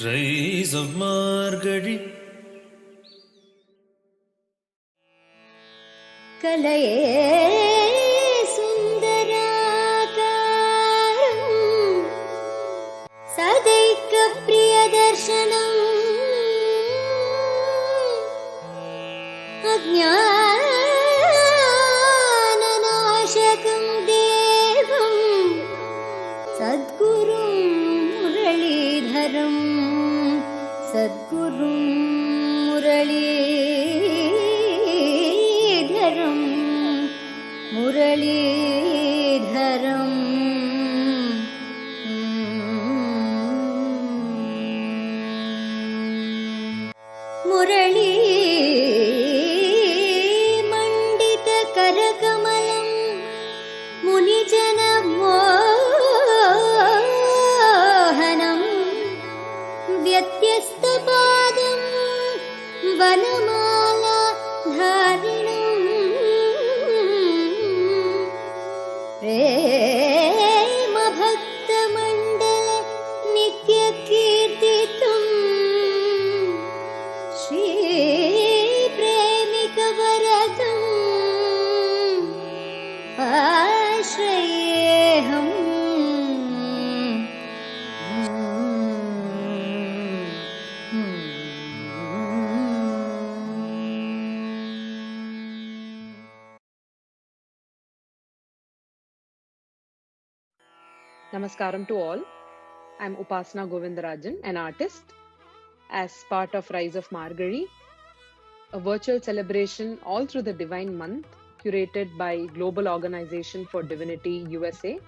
Rise of Margari. कलये सुन्दराकारम् सदैकप्रियदर्शनम् अज्ञाननाशकं देवं सद्गुरुं मुरलीधरं सद्गुरुं मुरलीधरम् मुरली मण्डित करकमलं मुनिजनमोहनं व्यत्यस्तपादं वनमाला धारिणम् प्रेम भक्तमण्डल नित्यकीर्तितम् Shri प्रेमिकवरदम् आश्रयेऽहम् Namaskaram to all. I'm Upasana Govindarajan, an artist. As part of Rise of Margari, a virtual celebration all through the Divine Month, curated by Global Organization for Divinity USA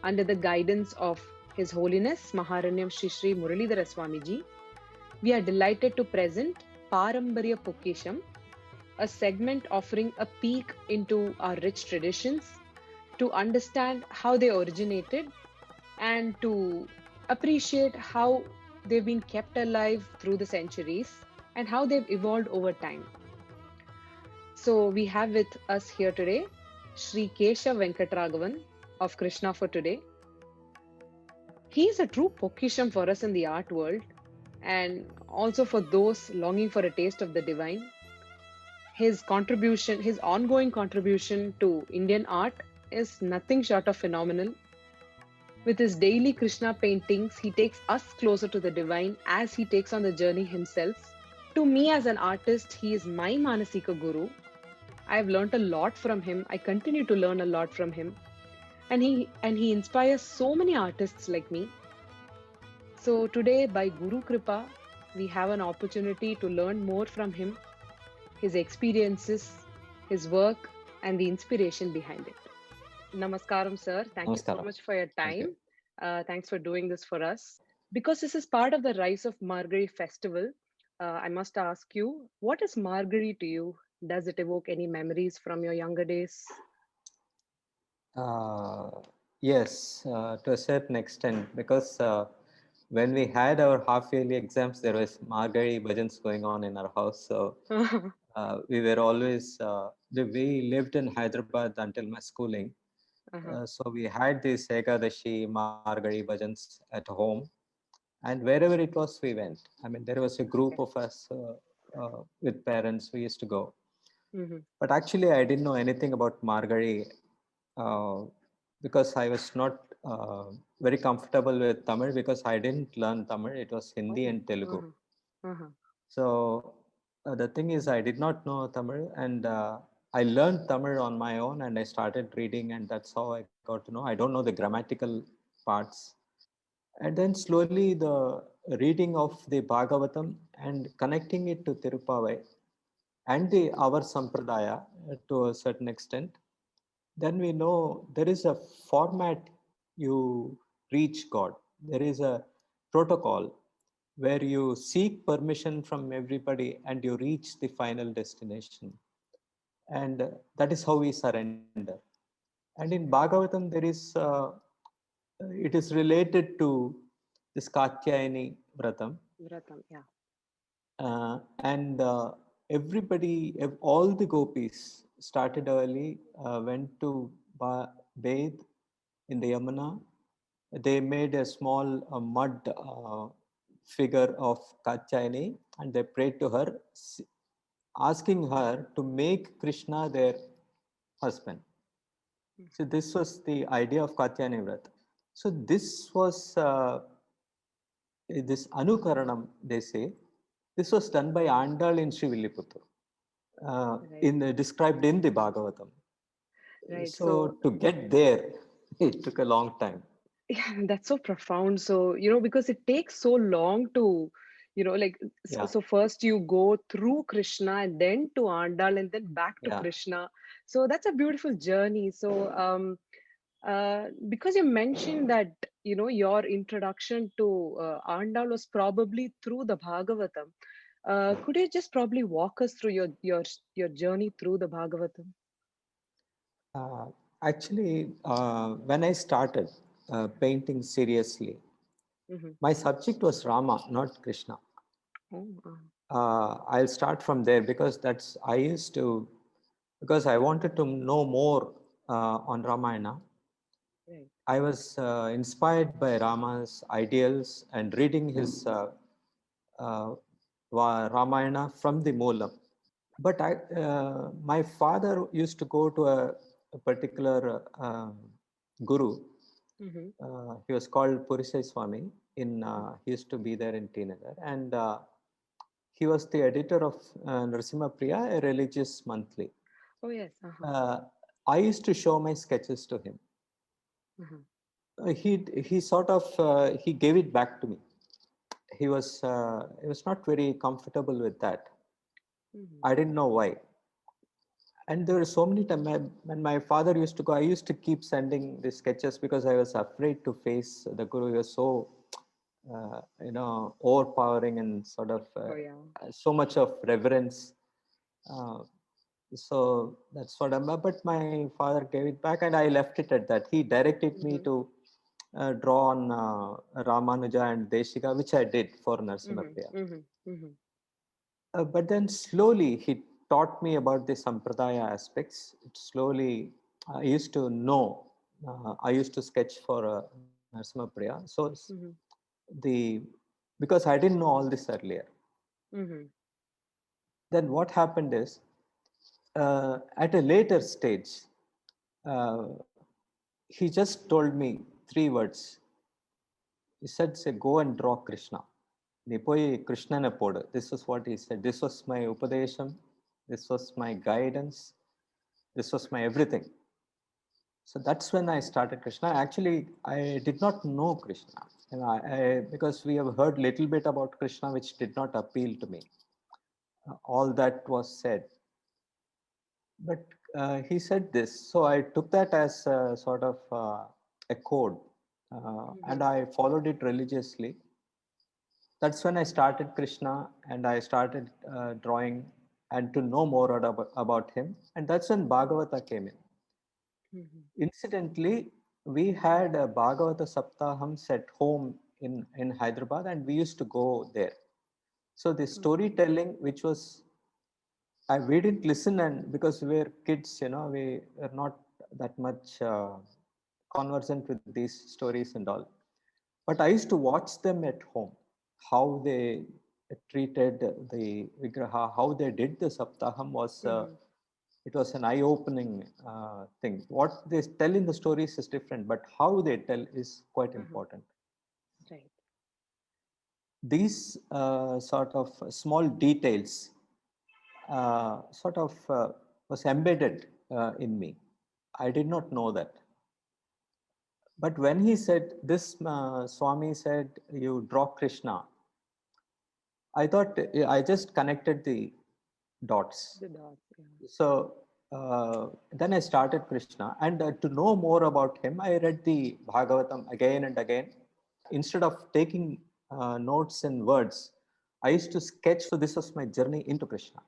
under the guidance of His Holiness Maharanyam Shri Shri Muralidhara Swamiji, we are delighted to present Parambarya Pokisham, a segment offering a peek into our rich traditions, to understand how they originated and to appreciate how they've been kept alive through the centuries and how they've evolved over time. So we have with us here today Sri Keshav Venkatraghavan of Krishna for Today. He is a true Pokisham for us in the art world and also for those longing for a taste of the divine. His contribution, his ongoing contribution to Indian art is nothing short of phenomenal. With his daily Krishna paintings, he takes us closer to the divine as he takes on the journey himself. To me as an artist, he is my Manasika Guru. I have learnt a lot from him. I continue to learn a lot from him. And he inspires so many artists like me. So today, by Guru Kripa, we have an opportunity to learn more from him, his experiences, his work, and the inspiration behind it. Namaskaram, sir. Thank you so much for your time. Thanks for doing this for us. Because this is part of the Rise of Margari festival, I must ask you, what is Margari to you? Does it evoke any memories from your younger days? Yes, to a certain extent, because when we had our half-yearly exams, there was Margari bhajans going on in our house. So we were always, we lived in Hyderabad until my schooling. So we had these Ekadashi, Margari bhajans at home. And wherever it was, we went. I mean, there was a group of us with parents, we used to go. But actually, I didn't know anything about Margari because I was not very comfortable with Tamil because I didn't learn Tamil. It was Hindi and Telugu. So the thing is, I did not know Tamil, and I learned Tamil on my own, and I started reading, and that's how I got to know. I don't know the grammatical parts. And then slowly the reading of the Bhagavatam and connecting it to Tirupavai and our Sampradaya to a certain extent, then we know there is a format you reach God. There is a protocol where you seek permission from everybody and you reach the final destination. And that is how we surrender. And in Bhagavatam, there is, it is related to this Katyayani Vratam. Vratam, yeah. And everybody, all the gopis started early, went to bathe in the Yamuna. They made a small mud figure of Katyayani and they prayed to her, asking her to make Krishna their husband. So this was the idea of Katyayani Vrat. So this was this Anukaranam, they say. This was done by Andal in Srivilliputtur, described in the Bhagavatam. Right. So to get there, it took a long time. Yeah, that's so profound. So, because it takes so long to, like, so first you go through Krishna and then to Andal and then back to Krishna. So that's a beautiful journey. So, because you mentioned that, your introduction to Andal was probably through the Bhagavatam. Could you just probably walk us through your journey through the Bhagavatam? Actually, when I started painting seriously, my subject was Rama, not Krishna. I'll start from there because because I wanted to know more on Ramayana. Right. I was inspired by Rama's ideals and reading his Ramayana from the Moolam. But my father used to go to a particular guru. He was called Purisai Swami. He used to be there in T Nagar, and he was the editor of Narasimha Priya, a religious monthly. Oh yes. I used to show my sketches to him. He sort of he gave it back to me. He was not very comfortable with that. I didn't know why. And there were so many times when my father used to go, I used to keep sending the sketches because I was afraid to face the guru. He was so, overpowering and sort of so much of reverence. So that's what but my father gave it back and I left it at that. He directed me to draw on Ramanuja and Deshika, which I did for Narasimha Priya. But then slowly he taught me about the Sampradaya aspects. Slowly, I used to know. I used to sketch for Narasimha Priya. So because I didn't know all this earlier. Then what happened is, at a later stage, he just told me 3 words. He said, "Say, go and draw Krishna." This was what he said. This was my Upadesham. This was my guidance. This was my everything. So that's when I started Krishna. Actually, I did not know Krishna. Because we have heard little bit about Krishna, which did not appeal to me. All that was said. But he said this. So I took that as a sort of a code. And I followed it religiously. That's when I started Krishna and I started drawing and to know more about him. And that's when Bhagavata came in. Incidentally, we had a Bhagavata Saptahams at home in Hyderabad and we used to go there. So the storytelling, which was, we didn't listen and because we were kids, we were not that much conversant with these stories and all. But I used to watch them at home. How they treated the Vigraha, how they did the Saptaham was, it was an eye-opening thing. What they tell in the stories is different, but how they tell is quite important. Right. These sort of small details was embedded in me. I did not know that. But when he said, this Swami said, you draw Krishna, I thought I just connected the dots. So then I started Krishna. And to know more about him, I read the Bhagavatam again and again. Instead of taking notes and words, I used to sketch. So this was my journey into Krishna.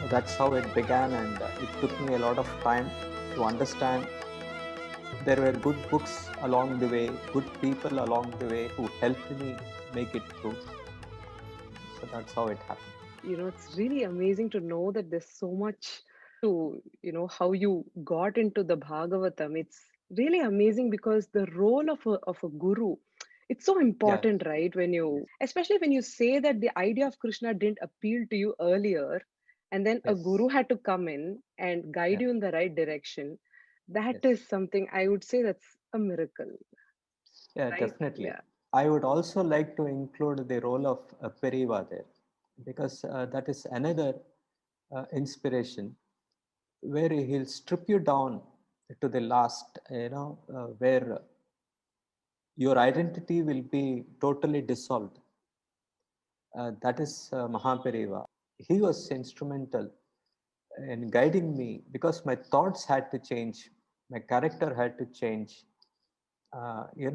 that's how it began, and it took me a lot of time to understand. There were good books along the way, good people along the way who helped me make it through. So that's how it happened. It's really amazing to know that there's so much to, how you got into the Bhagavatam. It's really amazing because the role of a guru, it's so important, right? Especially when you say that the idea of Krishna didn't appeal to you earlier, and then a guru had to come in and guide you in the right direction. That is something I would say that's a miracle. Yeah, right? definitely. Yeah. I would also like to include the role of Periva there, because that is another inspiration where he'll strip you down to the last, where your identity will be totally dissolved. That is Mahaperiva. He was instrumental in guiding me because my thoughts had to change, my character had to change. We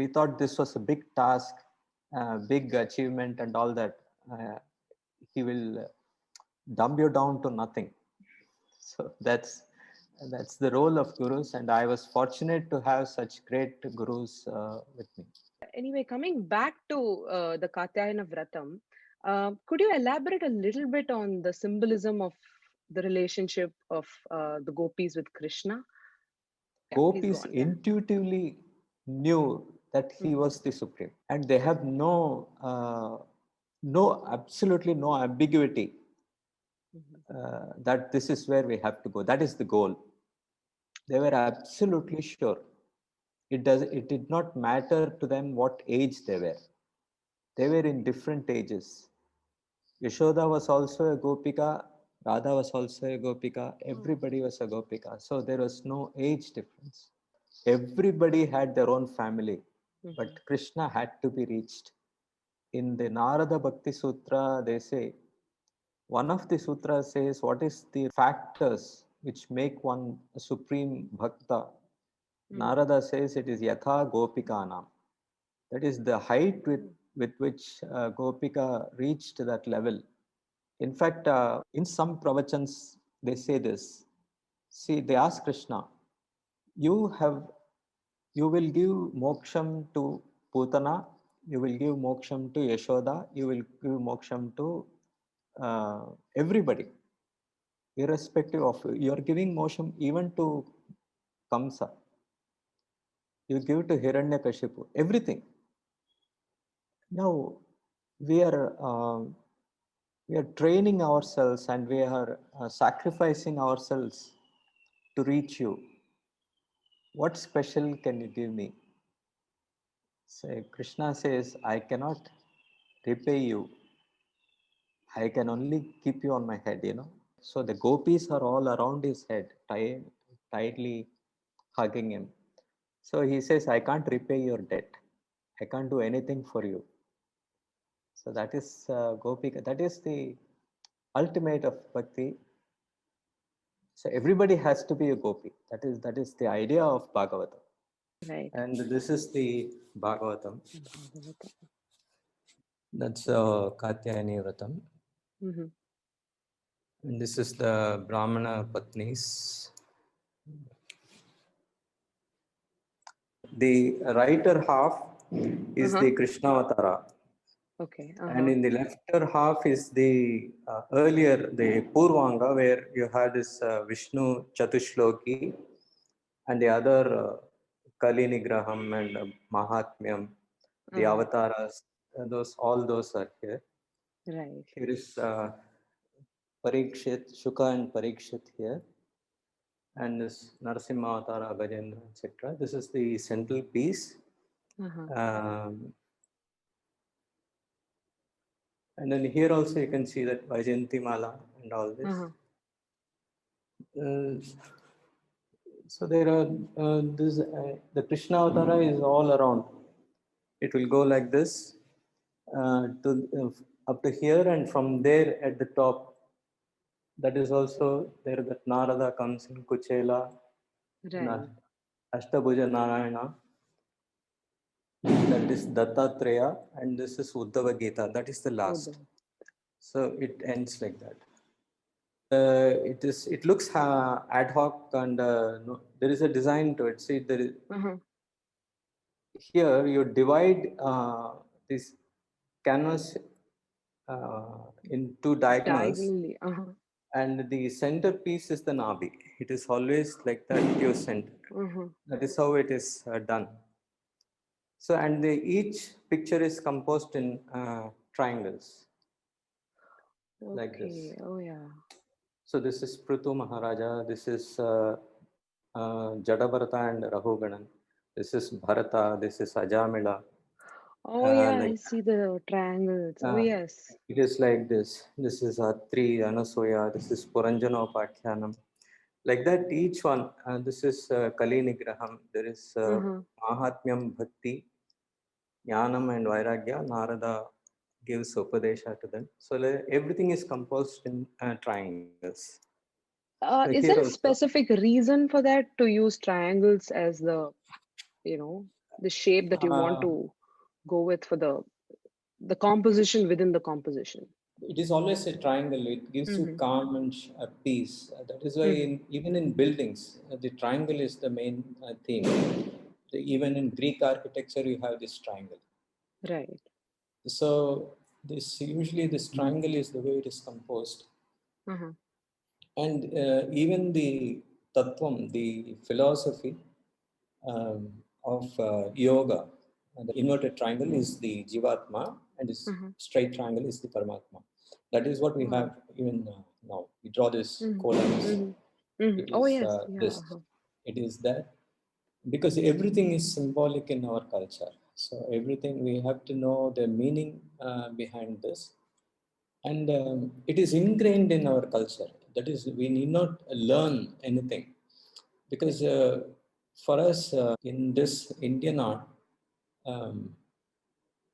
thought this was a big task, big achievement, and all that. He will dumb you down to nothing. So that's the role of gurus, and I was fortunate to have such great gurus with me. Anyway, coming back to the Katyayana Vratam, could you elaborate a little bit on the symbolism of the relationship of the gopis with Krishna? Gopis intuitively knew that he was the supreme, and they have absolutely no ambiguity that this is where we have to go. That is the goal. They were absolutely sure. It did not matter to them what age they were. They were in different ages. Yashoda was also a Gopika, Radha was also a Gopika, everybody was a Gopika. So there was no age difference. Everybody had their own family, but Krishna had to be reached. In the Narada Bhakti Sutra, they say, one of the sutras says, what is the factors which make one a supreme bhakta? Narada says it is Yatha Gopikanam. That is the height with which Gopika reached that level. In fact, in some pravachans, they say this. See, they ask Krishna, you will give moksham to Putana, you will give moksham to Yashoda, you will give moksham to everybody, irrespective of, you are giving moksham even to Kamsa, you give to Hiranyakashipu, everything. Now we are training ourselves and we are sacrificing ourselves to reach you. What special can you give me? Say, Krishna says, I cannot repay you. I can only keep you on my head. So the gopis are all around his head, tightly hugging him. So he says, I can't repay your debt. I can't do anything for you. So that is Gopika. That is the ultimate of bhakti. So everybody has to be a gopi. That is the idea of Bhagavatam. Right. And this is the Bhagavatam. That's Katyayani Vratam. And this is the Brahmana Patnis. The writer half is the Krishnavatara. Okay. And in the lefter half is the earlier, the Purvanga, where you had this Vishnu Chatushloki and the other Kali Nigraham and Mahatmyam, the avatars, all those are here. Right. Here is Parikshit, Shuka and Parikshit here. And this Narasimha Avatara, Gajendra, etc. This is the central piece. And then here also you can see that Vajayanti Mala and all this. So there are the Krishna Avatara is all around. It will go like this up to here, and from there at the top, that is also there that Narada comes in Kuchela, Ashtabhuja Narayana, that is Dattatreya, and this is Uddhava Gita, that is the last. So it ends like that. It looks ad hoc, and no, there is a design to it. See, here you divide this canvas in two diagonals, Diagonally. and the centerpiece is the nabi. It is always like that, pure center. That is how it is done. So, and each picture is composed in triangles, like this. Oh yeah. So this is Prithu Maharaja. This is Jadabharata and Rahuganan. This is Bharata. This is Ajamila. Oh yeah, I Like see the triangles. Oh yes. it is like this. This is Atri, Anasoya. This is Puranjanopakhyanam. Like that, each one. This is Kali Nigraham. There is Mahatmyam Bhakti, Jnanam and Vairagya. Narada gives Upadesha to them. So everything is composed in triangles. Is Here there a also. specific reason for that, to use triangles as the, the shape that you want to go with for the composition within the composition? It is always a triangle. It gives you calm and peace. That is why even in buildings, the triangle is the main theme. Even in Greek architecture, you have this triangle. Right. So usually this triangle is the way it is composed. And even the tattvam, the philosophy of yoga, the inverted triangle is the Jivatma, and this straight triangle is the Paramatma. That is what we have even now. We draw this columns. Oh yes. This. It is that, because everything is symbolic in our culture. So everything, we have to know the meaning behind this. And it is ingrained in our culture. That is, we need not learn anything. Because for us in this Indian art,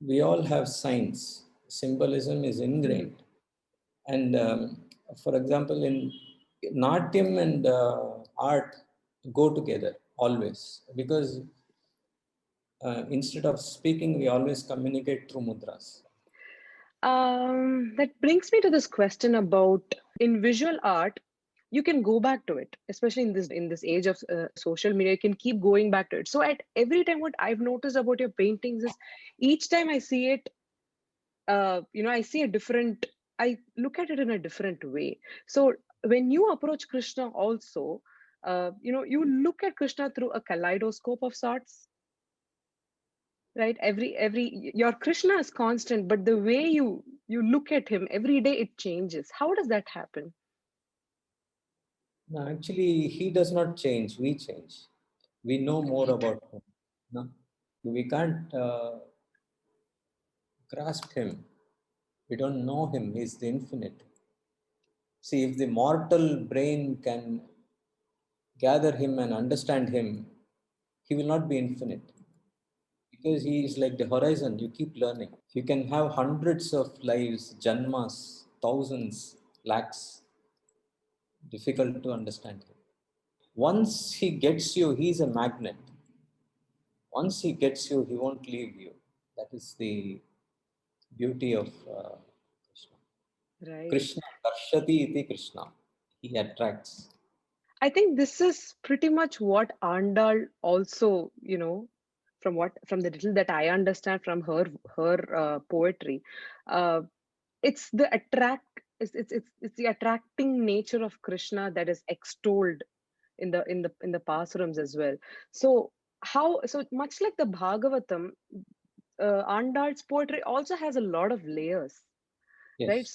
we all have signs. Symbolism is ingrained. And for example, in Natyam and art go together always, because instead of speaking, we always communicate through mudras. That brings me to this question about, in visual art, you can go back to it, especially in this age of social media. You can keep going back to it. So at every time, what I've noticed about your paintings is, each time I see it, I see I look at it in a different way. So when you approach Krishna also, you look at Krishna through a kaleidoscope of sorts, right? Your Krishna is constant, but the way you look at him every day, it changes. How does that happen? No, actually, he does not change. We change. We know more about him. No? We can't grasp him. We don't know him. He's the infinite. See, if the mortal brain can gather him and understand him, he will not be infinite. Because he is like the horizon. You keep learning. You can have hundreds of lives, janmas, thousands, lakhs. Difficult to understand him. Once he gets you, he's a magnet. Once he gets you, he won't leave you. That is the beauty of Krishna. Right. Krishna, Karshati iti Krishna. He attracts. I think this is pretty much what Andal also, from the little that I understand from her poetry, it's the attracting nature of Krishna that is extolled in the Pasurams as well. So much like the Bhagavatam, Andal's poetry also has a lot of layers, Yes. right?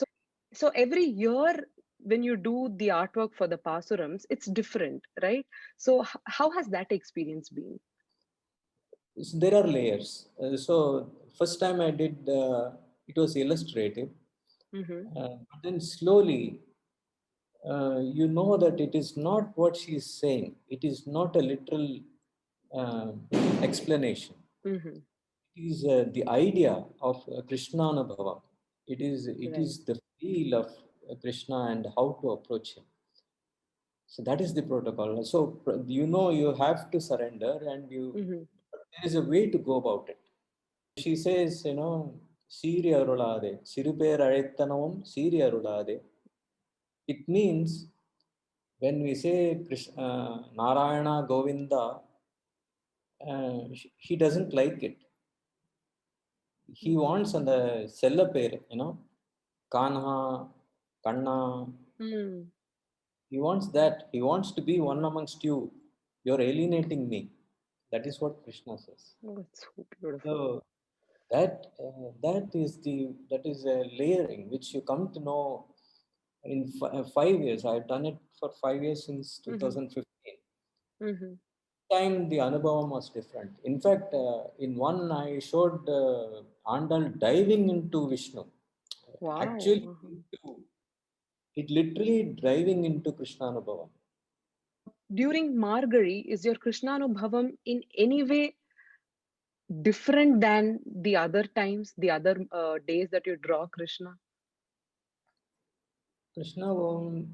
So every year when you do the artwork for the Pasurams, it's different, right? So how has that experience been? So there are layers. So first time I did, it was illustrative. But then slowly, you know that it is not what she is saying. It is not a literal explanation. It is the idea of Krishna Anubhava. It is the feel of Krishna and how to approach him. So that is the protocol. So you have to surrender, and there is a way to go about it. She says, Siri Arulade, Siruper Arettanavum, Siri Arulade. It means when we say Krishna, Narayana Govinda, he doesn't like it. He wants on the seller pair, Kanha, Kanna. He wants that. He wants to be one amongst you. You're alienating me. That is what Krishna says. Oh, it's so beautiful. So that is a layering which you come to know in 5 years. I've done it for 5 years since 2015. Time the anubhavam was different. In fact, in one I showed Andal diving into Vishnu. Wow. Actually, it literally driving into Krishna anubhavam. During Margari, is your Krishna anubhavam in any way different than the other times, the other days that you draw Krishna? Krishnanubhavam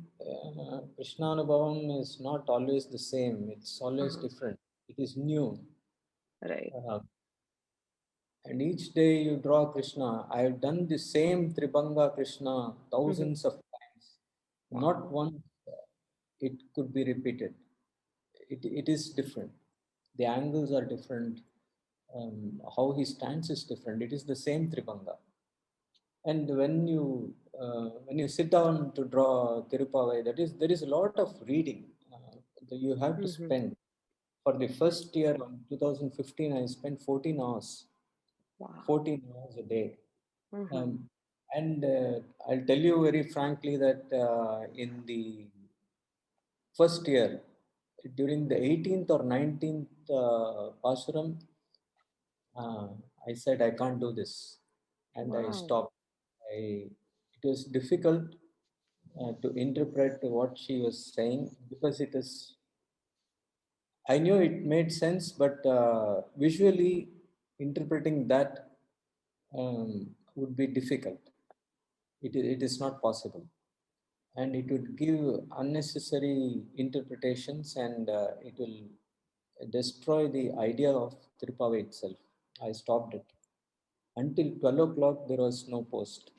is not always the same. It's always different. It is new. Right. And each day you draw Krishna. I have done the same Tribhanga Krishna thousands of times. Not once it could be repeated. It is different. The angles are different. How he stands is different. It is the same Tribhanga. And when you sit down to draw Tirupavai, there is a lot of reading that you have to spend. For the first year in 2015, I spent 14 hours. Wow. 14 hours a day. And I'll tell you very frankly that in the first year, during the 18th or 19th Pasuram, I said, I can't do this. And I stopped. It was difficult to interpret what she was saying because I knew it made sense, but visually interpreting that would be difficult. It is not possible. And it would give unnecessary interpretations and it will destroy the idea of Tirupavai itself. I stopped it. Until 12 o'clock, there was no post.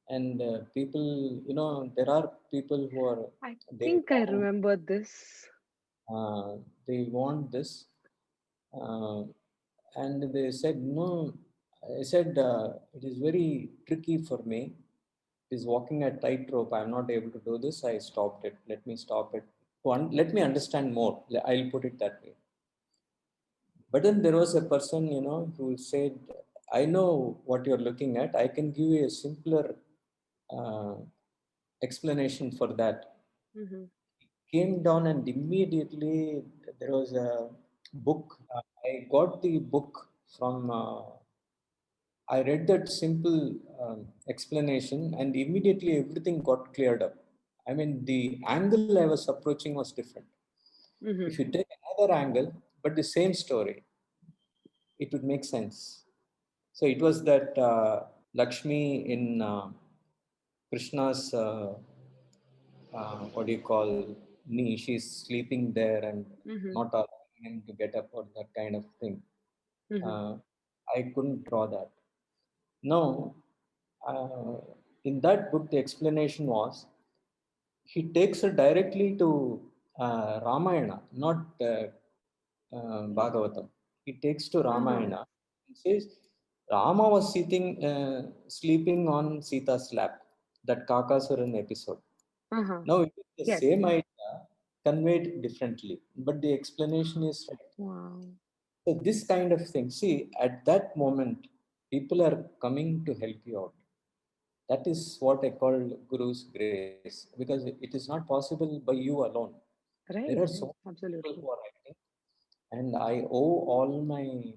And people, there are people who are. I think I remember this. They want this. And they said, no. I said, it is very tricky for me. It is walking a tightrope. I'm not able to do this. I stopped it. Let me stop it. Let me understand more. I'll put it that way. But then there was a person, who said, I know what you're looking at. I can give you a simpler explanation for that. Came down and immediately there was a book. I got the book from, I read that simple explanation and immediately everything got cleared up. I mean, the angle I was approaching was different. If you take another angle, but the same story, it would make sense. So it was that Lakshmi in Krishna's, what do you call, knee, she's sleeping there and not allowing him to get up or that kind of thing. I couldn't draw that. No, in that book, the explanation was he takes her directly to Ramayana, not Bhagavatam. He takes to Ramayana. He says Rama was sleeping on Sita's lap, that Kakasuran episode. Now it is the same idea conveyed differently, but the explanation is right. Wow. So this kind of thing, see, at that moment, people are coming to help you out. That is what I call Guru's grace, because it is not possible by you alone. Right. There are so many people who are writing, and I owe all my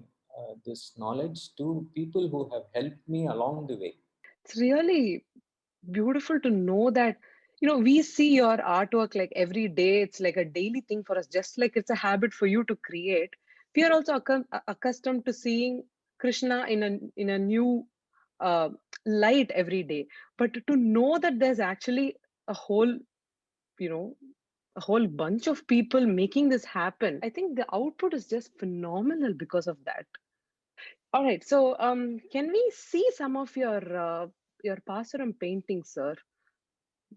this knowledge to people who have helped me along the way. It's really beautiful to know that, we see your artwork like every day. It's like a daily thing for us, just like it's a habit for you to create. We are also accustomed to seeing Krishna in a new light every day. But to know that there's actually a whole, a whole bunch of people making this happen, I think the output is just phenomenal because of that. All right. So, can we see some of your Pasuram paintings, sir?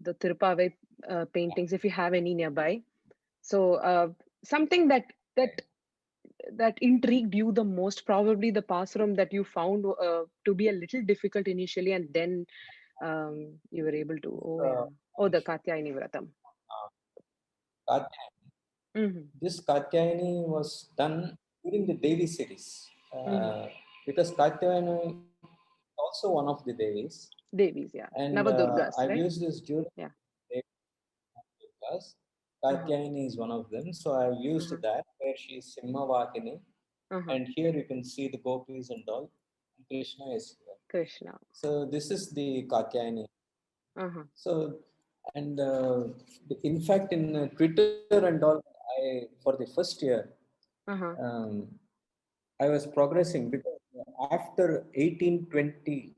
The Tirupavai paintings, if you have any nearby. So, something that that intrigued you the most, probably the Pasuram that you found to be a little difficult initially, and then you were able to. Oh yeah. Oh, the Katyayani Vratam. Katyayani. Mm-hmm. This Katyayani was done during the Devi series because Katyayani is also one of the Devis. Devis, yeah. And Navadurgas, I've right? used this during Yeah. class. Katyayani is one of them. So I've used that where she is Simhavakini. And here you can see the gopis and all. Krishna is here. Krishna. So this is the Katyayani. So, and in fact, in Twitter and all, for the first year, I was progressing because after 1820,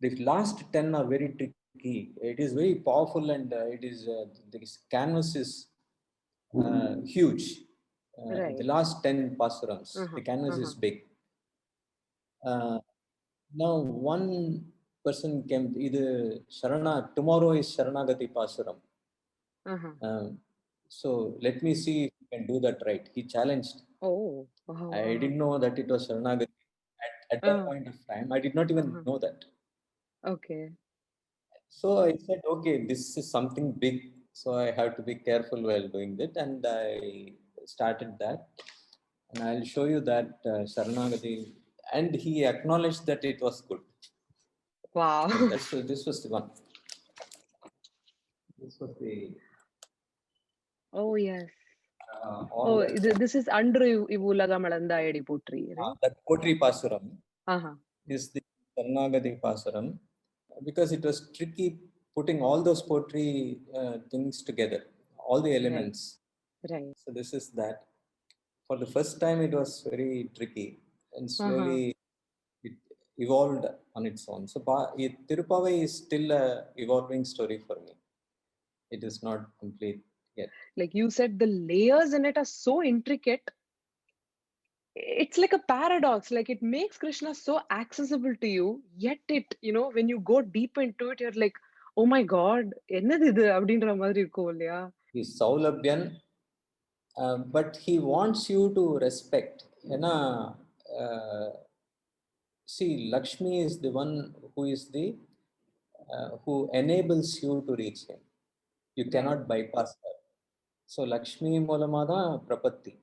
the last 10 are very tricky. It is very powerful and this canvas is huge. Right. The last 10 pasurams, the canvas is big. Now one person came, either tomorrow is Sharanagati Pasuram. So let me see if you can do that right. He challenged. Oh. I didn't know that it was Sharanagati at that point of time. I did not even know that. Okay. So I said, okay, this is something big. So I have to be careful while doing that. And I started that. And I'll show you that Sharanagati. And he acknowledged that it was good. Wow. So this was the one. This was the. Oh, yes. This is under Ivulaga Malanda Edi Putri, right? That Potri Pasuram is the Sharanagati Pasuram because it was tricky putting all those poetry things together, all the elements. Right. So this is that. For the first time, it was very tricky, and slowly it evolved on its own. So Tirupavai is still a evolving story for me. It is not complete yet. Like you said, the layers in it are so intricate. It's like a paradox. Like it makes Krishna so accessible to you, yet when you go deep into it, you're like, oh my God, என்னது இது அப்படின்ற மாதிரி இருக்கும் இல்லையா? He's Saulabhyan, but he wants you to respect. See, Lakshmi is the one who is who enables you to reach him. You cannot bypass her. So Lakshmi Molamada Prapatti.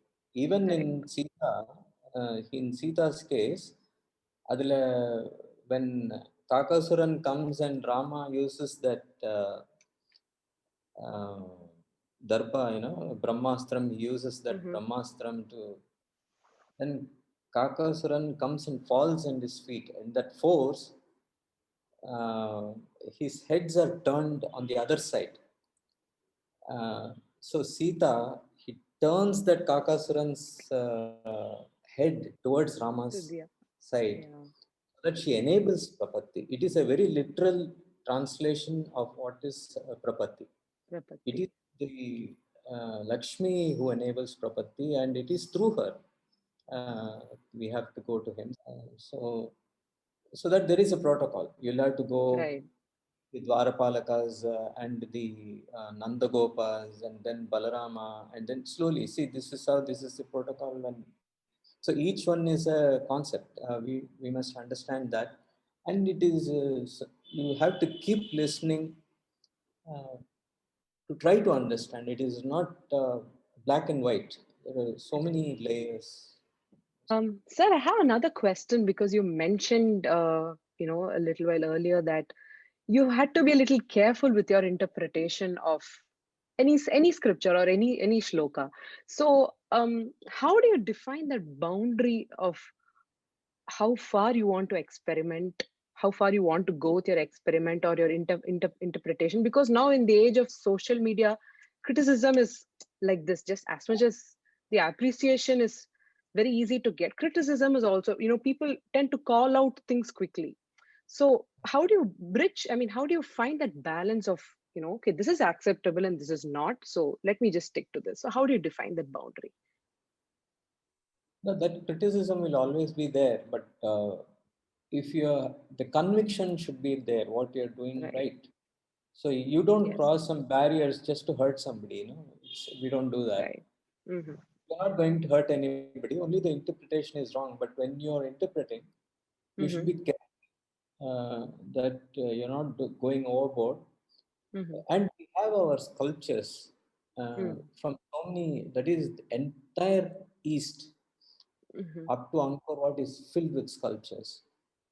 Even in Sita's case, when Kakasuran comes and Rama uses that Darba, Brahmastram, he uses that Brahmastram to. Then Kakasuran comes and falls in his feet, and that force, his heads are turned on the other side. So Sita, he turns that Kakasuran's head towards Rama's side, so that she enables Prapatti. It is a very literal translation of what is Prapatti. It is the Lakshmi who enables Prapatti, and it is through her we have to go to him. So that there is a protocol. You'll have to go the Dwarapalakas and the Nandagopas and then Balarama, and then slowly see this is the protocol. And so each one is a concept. We must understand that, and it is you have to keep listening to try to understand. It is not black and white. There are so many layers. Sir, I have another question because you mentioned, a little while earlier that you had to be a little careful with your interpretation of any scripture or any shloka. So, how do you define that boundary of how far you want to experiment, how far you want to go with your experiment or your interpretation? Because now in the age of social media, criticism is like this. Just as much as the appreciation is very easy to get, criticism is also, people tend to call out things quickly. So how do you bridge, how do you find that balance of, okay, this is acceptable and this is not, so let me just stick to this. So how do you define that boundary? No, that criticism will always be there, but if the conviction should be there, what you're doing Right. right. So you don't Yes. cross some barriers just to hurt somebody. We don't do that. Right. Mm-hmm. You're not going to hurt anybody. Only the interpretation is wrong. But when you're interpreting, you should Mm-hmm. be careful that you're not going overboard. Mm-hmm. And we have our sculptures Mm. from so many. That is the entire East Mm-hmm. up to Angkor Wat is filled with sculptures.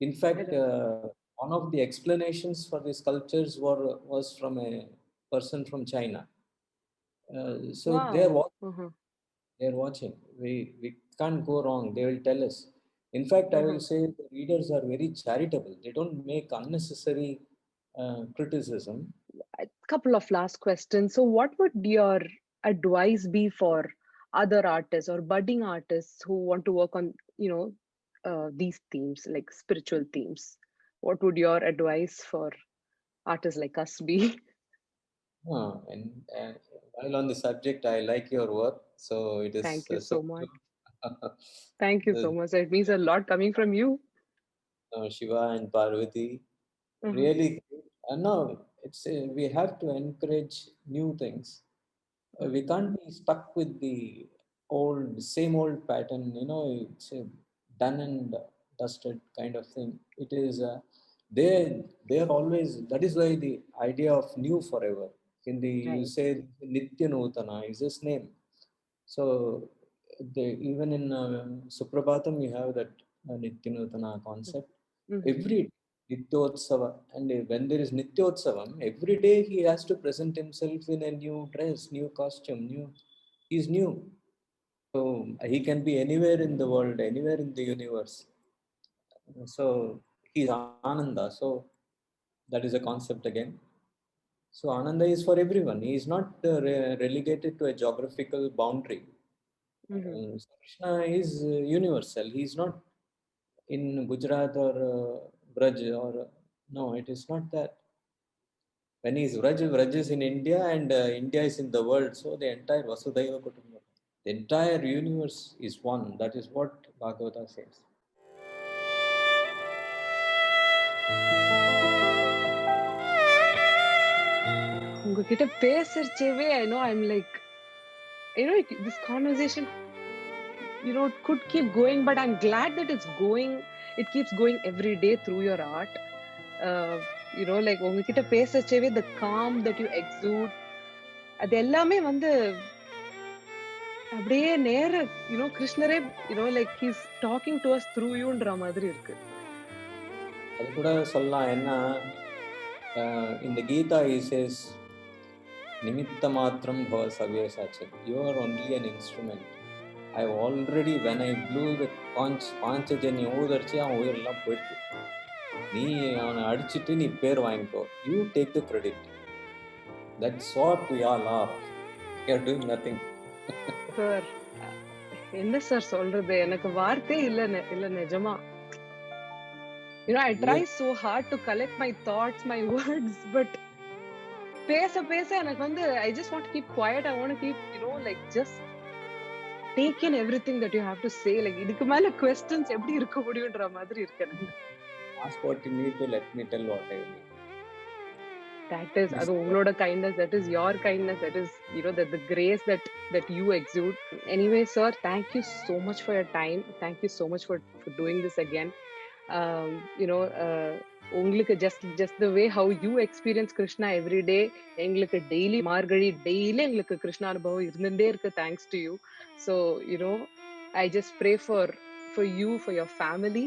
In fact, Right. one of the explanations for the sculptures was from a person from China. So Wow. Uh-huh. they're watching. We can't go wrong. They will tell us. In fact, I will Uh-huh. say the readers are very charitable. They don't make unnecessary criticism. A couple of last questions. So, what would your advice be for other artists or budding artists who want to work on, these themes, like spiritual themes? What would your advice for artists like us be? And while on the subject, I like your work. So it is Thank you so so much. good. Thank you so The, much. It means a lot coming from you. Shiva and Parvati. Uh-huh. Really, no, we have to encourage new things. We can't be stuck with the same old pattern. It's a done and dusted kind of thing. It is they're always. That is why the idea of new forever. You Right. say Nitya Nutana is his name. So even in Suprabhatam, you have that Nitya Nutana concept. Mm-hmm. Every Nityotsavam, and when there is Nityotsavam, every day he has to present himself in a new dress, new costume, he's new. So he can be anywhere in the world, anywhere in the universe. So he's Ananda. So that is a concept again. So Ananda is for everyone. He is not relegated to a geographical boundary. Mm-hmm. So Krishna is universal. He is not in Gujarat or Braj or no, it is not that. When he is Vraj is in India and India is in the world, so the entire Vasudhaiva Kutumbakam, the entire universe is one. That is what Bhagavata says. உங்ககிட்ட பேசுறச்சேவே I know I'm like, this conversation, it could keep going, but I'm glad that it keeps going every day through your art. Like உங்ககிட்ட பேசுறச்சேவே the calm that you exude, அது எல்லாமே வந்து அப்படியே நேர கிருஷ்ணரே like he's talking to us through youன்ற மாதிரி இருக்கு. அது கூட சொல்லலாம் என்ன இந்த கீதா he says நிமித்த மாத்திரம் பவ சவ்யசாச்சன். You are only an instrument. I already when I blew the Panchajanya ஊதரிச்சு அவன் உயிரெல்லாம் போயிட்டு நீ அவனை அடிச்சுட்டு நீ பேர் வாங்கிக்கோ. You take the credit. That's what we all are. We are doing nothing. Sir என்ன சார் சொல்றது, எனக்கு வார்த்தை இல்ல நிஜமா. I try so hard to collect my thoughts, my words, but பேச எனக்கு வந்து I just want to keep quiet. I want to keep like just take in everything that you have to say. Like இதுக்கு மேல questions எப்படி இருக்க முடியும்ன்ற மாதிரி இருக்கு எனக்கு. Ask what you need to let me tell what I need. That is அது உங்களோட kindness, that is your kindness, that is the grace that you exude. Anyway sir, thank you so much for your time. Thank you so much for doing this again. உங்களுக்கு just the way how you experience Krishna every day, எங்களுக்கு daily மார்கழி daily எங்களுக்கு கிருஷ்ண அனுபவம் இருந்துட்டே இருக்கு thanks to you. So I just pray for you, for your family.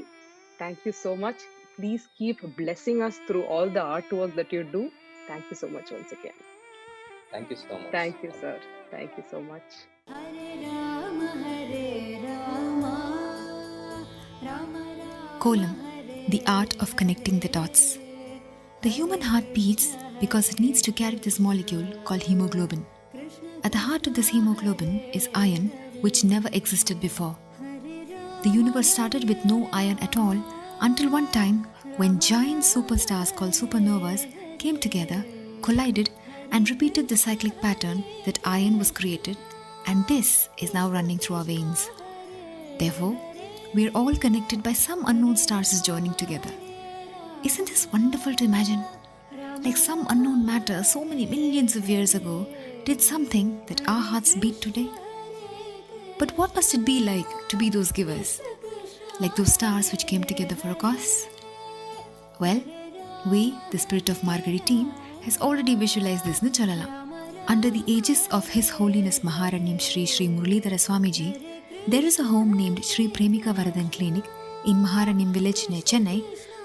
Thank you so much. Please keep blessing us through all the artwork that you do. Thank you so much once again. Thank you so much. Thank you sir. Thank you so much. Kolam, the art of connecting the dots. The human heart beats because it needs to carry this molecule called hemoglobin. At the heart of this hemoglobin is iron, which never existed before. The universe started with no iron at all until one time when giant superstars called supernovas came together, collided, and repeated the cyclic pattern that iron was created, and this is now running through our veins. Therefore, we are all connected by some unknown stars joining together. Isn't this wonderful to imagine? Like some unknown matter so many millions of years ago did something that our hearts beat today. But what must it be like to be those givers? Like those stars which came together for a cause? Well, we, the Spirit of Margari team, has already visualized this Chalala. Under the aegis of His Holiness Maharanyam Shri Shri Muralidhara Swamiji, there is a home named Shri Premika Varadan Clinic in Maharanyam village near Chennai,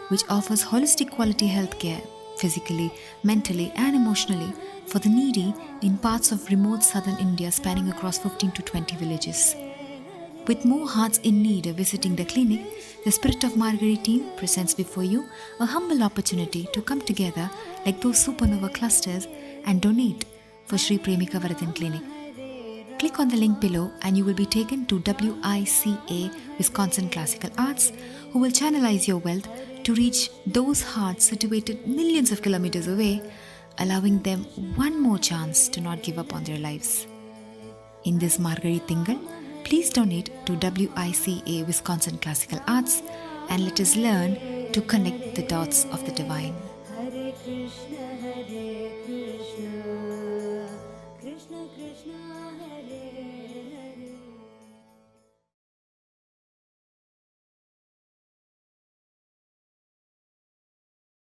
which offers holistic quality health care, physically, mentally and emotionally, for the needy in parts of remote southern India spanning across 15 to 20 villages. With more hearts in need of visiting the clinic, the Spirit of Margari team presents before you a humble opportunity to come together like those supernova clusters and donate for Shri Premika Varadan Clinic. Click on the link below and you will be taken to WICA Wisconsin Classical Arts, who will channelize your wealth to reach those hearts situated millions of kilometers away, allowing them one more chance to not give up on their lives. In this Margari Tingal, please donate to WICA Wisconsin Classical Arts and let us learn to connect the dots of the divine.